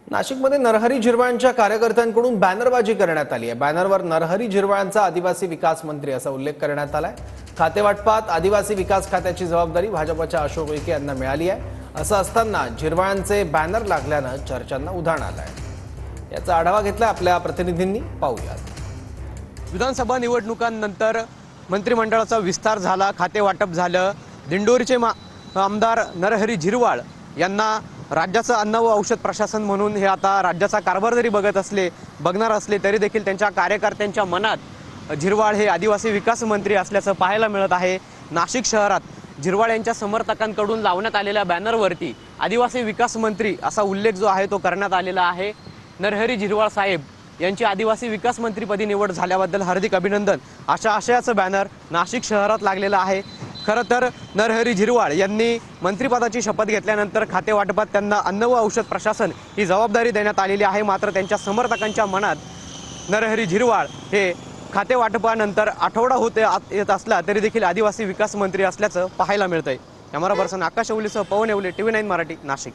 नाशिकमध्ये नरहरी झिरवाळांच्या कार्यकर्त्यांकडून बॅनरबाजी करण्यात आली आहे। बॅनरवर नरहरी झिरवाळांचा आदिवासी विकास मंत्री असा उल्लेख करण्यात आलाय। खातेवाटपात आदिवासी विकास खात्याची जबाबदारी भाजपच्या अशोक उईके यांना मिळाली आहे। असं असताना झिरवाळांचे बॅनर लागल्यानं चर्चांना उधाण आलंय। याचा आढावा घेतला आपल्या प्रतिनिधींनी, पाहूयात। विधानसभा निवडणुकांनंतर मंत्रिमंडळाचा विस्तार झाला, खातेवाटप झालं। दिंडोरीचे आमदार नरहरी झिरवाळ यांना राज्याचं अन्न व औषध प्रशासन म्हणून हे आता राज्याचा कारभार जरी बघणार असले तरी देखील त्यांच्या कार्यकर्त्यांच्या मनात झिरवाळ हे आदिवासी विकास मंत्री असल्याचं पाहायला मिळत आहे। नाशिक शहरात झिरवाळ यांच्या समर्थकांकडून लावण्यात आलेल्या बॅनरवरती आदिवासी विकास मंत्री असा उल्लेख जो आहे तो करण्यात आलेला आहे। नरहरी झिरवाळ साहेब यांची आदिवासी विकास मंत्रीपदी निवड झाल्याबद्दल हार्दिक अभिनंदन अशा आशयाचं बॅनर नाशिक शहरात लागलेलं आहे। खरं तर नरहरी झिरवाळ यांनी मंत्रिपदाची शपथ घेतल्यानंतर खातेवाटपात त्यांना अन्न व औषध प्रशासन ही जबाबदारी देण्यात आलेली आहे। मात्र त्यांच्या समर्थकांच्या मनात नरहरी झिरवाळ हे खातेवाटपानंतर आठवडा येत असला तरी देखील आदिवासी विकास मंत्री असल्याचं पाहायला मिळतंय। कॅमेरा पर्सन आकाश येवलेसह पवन येवले, TV9 मराठी, नाशिक।